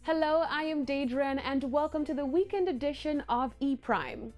Hello, I am Daedran and welcome to the weekend edition of E-Prime.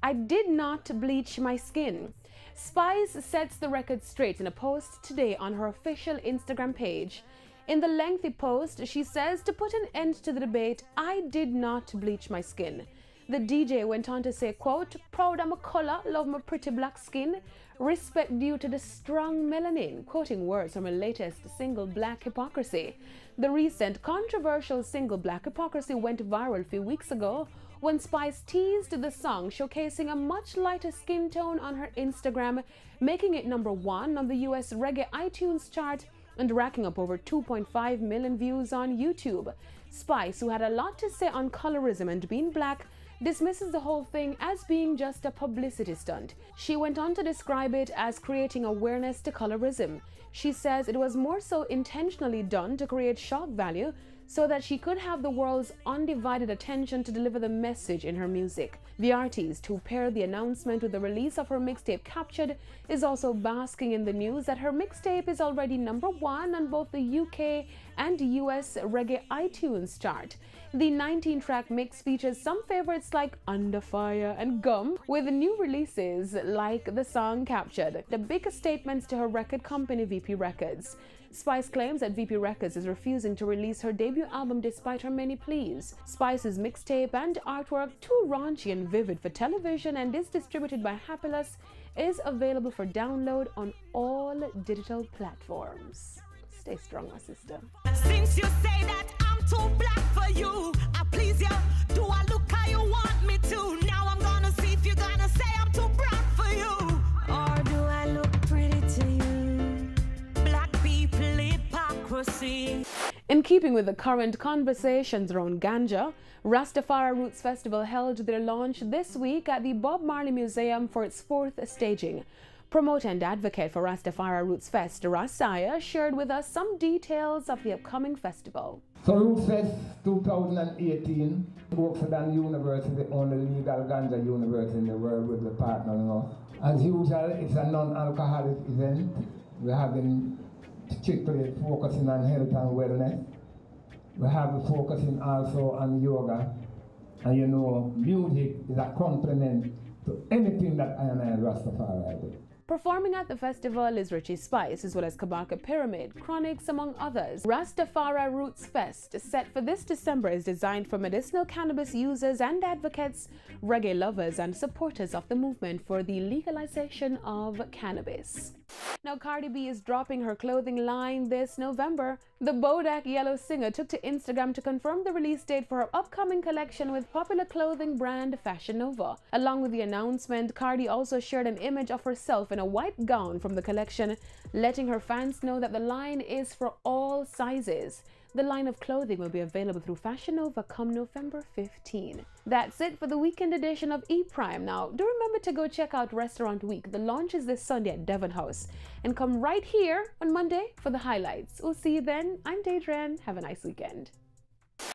I did not bleach my skin. Spice sets the record straight in a post today on her official Instagram page. In the lengthy post, she says to put an end to the debate, I did not bleach my skin. The DJ went on to say, quote, proud of my color, love my pretty black skin, respect due to the strong melanin, quoting words from her latest single Black Hypocrisy. The recent controversial single Black Hypocrisy went viral a few weeks ago when Spice teased the song showcasing a much lighter skin tone on her Instagram, making it #1 on the US reggae iTunes chart and racking up over 2.5 million views on YouTube. Spice, who had a lot to say on colorism and being black, dismisses the whole thing as being just a publicity stunt. She went on to describe it as creating awareness to colorism. She says it was more so intentionally done to create shock value so that she could have the world's undivided attention to deliver the message in her music. The artist, who paired the announcement with the release of her mixtape Captured, is also basking in the news that her mixtape is already #1 on both the UK and US reggae iTunes chart. The 19-track mix features some favorites like Under Fire and Gum, with new releases like the song Captured, the biggest statements to her record company VP Records. Spice claims that VP Records is refusing to release her debut album despite her many pleas. Spice's mixtape and artwork, too raunchy and vivid for television and is distributed by Happilus, is available for download on all digital platforms. Stay strong, my sister. Since you say that I'm too black for you, I please you. Do I look how you want me to? Now I'm gonna see if you're gonna say I'm too brown for you. Or do I look pretty to you? Black people hypocrisy. In keeping with the current conversations around ganja, Rastafari Roots Festival held their launch this week at the Bob Marley Museum for its 4th staging. Promoter and advocate for Rastafari Roots Fest, Rasaya, shared with us some details of the upcoming festival. So Roots Fest 2018, Oxford University, the only legal ganja university in the world with the partnering us. As usual, it's a non-alcoholic event. We're having strictly focusing on health and wellness. We have focusing also on yoga. And you know, music is a complement to anything that I and Rastafari do. Performing at the festival is Richie Spice, as well as Kabaka Pyramid, Chronics, among others. Rastafari Roots Fest, set for this December, is designed for medicinal cannabis users and advocates, reggae lovers, and supporters of the movement for the legalization of cannabis. Now, Cardi B is dropping her clothing line this November. The Bodak Yellow singer took to Instagram to confirm the release date for her upcoming collection with popular clothing brand Fashion Nova. Along with the announcement, Cardi also shared an image of herself in a white gown from the collection, letting her fans know that the line is for all sizes. The line of clothing will be available through Fashion Nova come November 15. That's it for the weekend edition of E-Prime. Now, do remember to go check out Restaurant Week. The launch is this Sunday at Devon House. And come right here on Monday for the highlights. We'll see you then. I'm Daedran. Have a nice weekend.